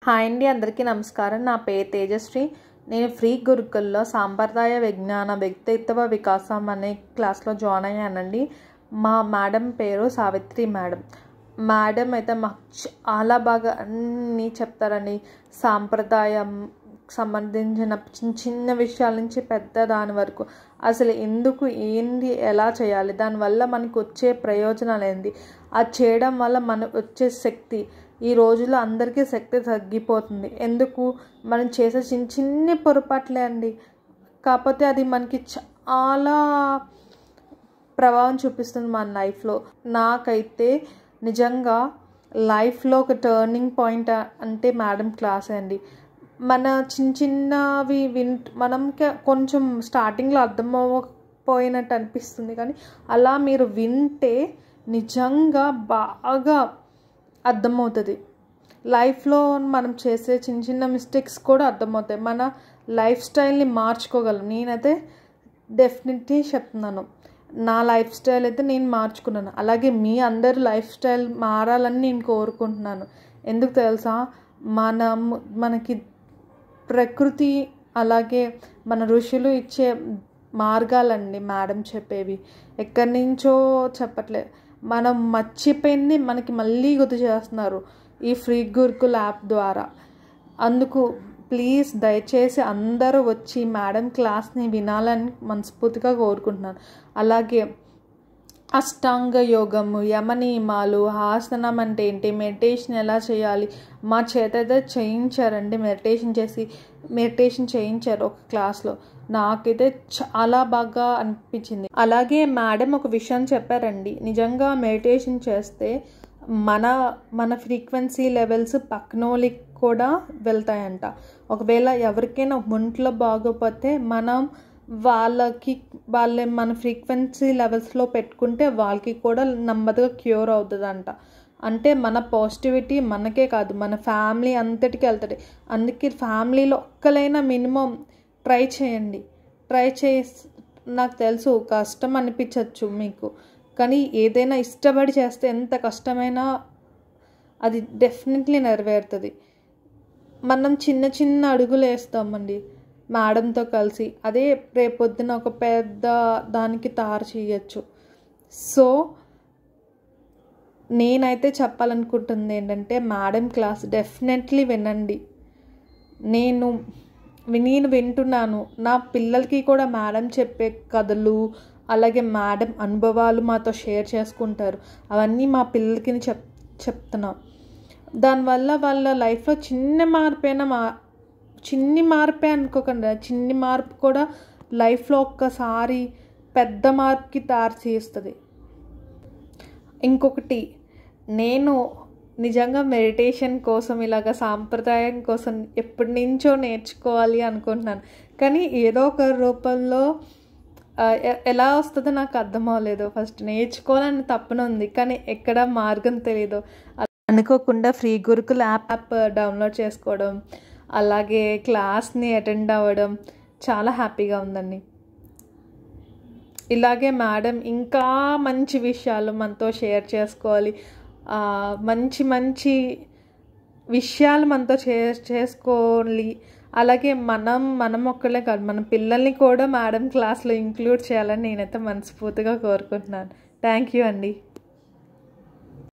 Hi అండి, అందరికీ నమస్కారం. నా పేరు తేజశ్రీ. నేను ఫ్రీ గురుకుల్లో సాంప్రదాయ విజ్ఞాన వ్యక్తిత్వ వికాసం అనే క్లాస్లో జాయిన్ అయ్యానండి. మా మేడం పేరు సావిత్రి మేడం. మేడం అయితే మాకు చాలా బాగా అన్నీ చెప్తారండి. సాంప్రదాయం సంబంధించిన చిన్న చిన్న విషయాల నుంచి పెద్ద దాని వరకు అసలు ఎందుకు ఏంది ఎలా చేయాలి, దానివల్ల మనకు వచ్చే ప్రయోజనాలు ఏంది, అది చేయడం వల్ల మనకు వచ్చే శక్తి. ఈ రోజుల్లో అందరికీ శక్తి తగ్గిపోతుంది. ఎందుకు? మనం చేసే చిన్న చిన్న పొరపాట్లే అండి. కాకపోతే అది మనకి చాలా ప్రభావం చూపిస్తుంది మన లైఫ్లో. నాకైతే నిజంగా లైఫ్లో ఒక టర్నింగ్ పాయింట్ అంటే మేడం క్లాస్ అండి. మన చిన్న చిన్నవి మనం కొంచెం స్టార్టింగ్లో అర్థం అవ్వకపోయినట్టు అనిపిస్తుంది, కానీ అలా మీరు వింటే నిజంగా బాగా అర్థమవుతుంది. లైఫ్లో మనం చేసే చిన్న చిన్న మిస్టేక్స్ కూడా అర్థమవుతాయి. మన లైఫ్ స్టైల్ని మార్చుకోగలం. నేనైతే డెఫినెట్లీ చెప్తున్నాను, నా లైఫ్ స్టైల్ అయితే నేను మార్చుకున్నాను. అలాగే మీ అందరు లైఫ్ స్టైల్ మారాలని నేను కోరుకుంటున్నాను. ఎందుకు తెలుసా? మనకి ప్రకృతి అలాగే మన ఋషులు ఇచ్చే మార్గాలండి మేడం చెప్పేవి. ఎక్కడి నుంచో చెప్పట్లేదు, మనం మర్చిపోయింది మనకి మళ్ళీ గుర్తు చేస్తున్నారు ఈ ఫ్రీ గురుకుల్ యాప్ ద్వారా. అందుకు ప్లీజ్ దయచేసి అందరూ వచ్చి మేడం క్లాస్ని వినాలని మనస్ఫూర్తిగా కోరుకుంటున్నాను. అలాగే అష్టాంగ యోగము, యమనియమాలు, ఆసనం అంటే ఏంటి, మెడిటేషన్ ఎలా చేయాలి, మా చేత అయితే చేయించారండి. మెడిటేషన్ చేయించారు ఒక క్లాస్లో. నాకైతే చాలా బాగా అనిపించింది. అలాగే మేడం ఒక విషయం చెప్పారండి, నిజంగా మెడిటేషన్ చేస్తే మన ఫ్రీక్వెన్సీ లెవెల్స్ పక్కనోళ్ళకి కూడా వెళ్తాయంట. ఒకవేళ ఎవరికైనా ఒంట్లో బాగోకపోతే మనం మన ఫ్రీక్వెన్సీ లెవెల్స్లో పెట్టుకుంటే వాళ్ళకి కూడా నెమ్మదిగా క్యూర్ అవుతుందంట. అంటే మన పాజిటివిటీ మనకే కాదు, మన ఫ్యామిలీ అంతటికి వెళ్తుంది. అందుకే ఫ్యామిలీలో ఒక్కలైనా మినిమం ట్రై చేయండి. నాకు తెలుసు కష్టం అనిపించవచ్చు మీకు, కానీ ఏదైనా ఇష్టపడి చేస్తే ఎంత కష్టమైనా అది డెఫినెట్లీ నెరవేరుతుంది. మనం చిన్న చిన్న అడుగులు వేస్తామండి మేడంతో కలిసి, అదే రేపొద్దున ఒక పెద్ద దానికి తయారు చేయొచ్చు. సో నేనైతే చెప్పాలనుకుంటుంది ఏంటంటే, మేడం క్లాస్ డెఫినెట్లీ వినండి. నేను వింటున్నాను. నా పిల్లలకి కూడా మేడం చెప్పే కథలు అలాగే మేడం అనుభవాలు మాతో షేర్ చేసుకుంటారు. అవన్నీ మా పిల్లలకి చెప్తున్నాం. దానివల్ల వాళ్ళ లైఫ్లో చిన్ని మార్పే అనుకోకుండా, చిన్ని మార్పు కూడా లైఫ్లో ఒక్కసారి పెద్ద మార్పుకి తయారు చేస్తుంది. ఇంకొకటి, నేను నిజంగా మెడిటేషన్ కోసం ఇలాగ సాంప్రదాయం కోసం ఎప్పటి నుంచో నేర్చుకోవాలి అనుకుంటున్నాను, కానీ ఏదో ఒక రూపంలో ఎలా వస్తుందో నాకు అర్థం అవ్వలేదు. ఫస్ట్ నేర్చుకోవాలని తప్పన ఉంది, కానీ ఎక్కడ మార్గం తెలియదు. అనుకోకుండా ఫ్రీ గురుకుల్ యాప్ డౌన్లోడ్ చేసుకోవడం, అలాగే క్లాస్ని అటెండ్ అవ్వడం చాలా హ్యాపీగా ఉందండి. ఇలాగే మేడం ఇంకా మంచి విషయాలు మనతో షేర్ చేసుకోవాలి, మంచి మంచి విషయాలు మనతో చేసుకోవాలి. అలాగే మనం ఒక్కళ్ళే కాదు, మన పిల్లల్ని కూడా మేడం క్లాస్లో ఇంక్లూడ్ చేయాలని నేనైతే మనస్ఫూర్తిగా కోరుకుంటున్నాను. థ్యాంక్ యూ అండి.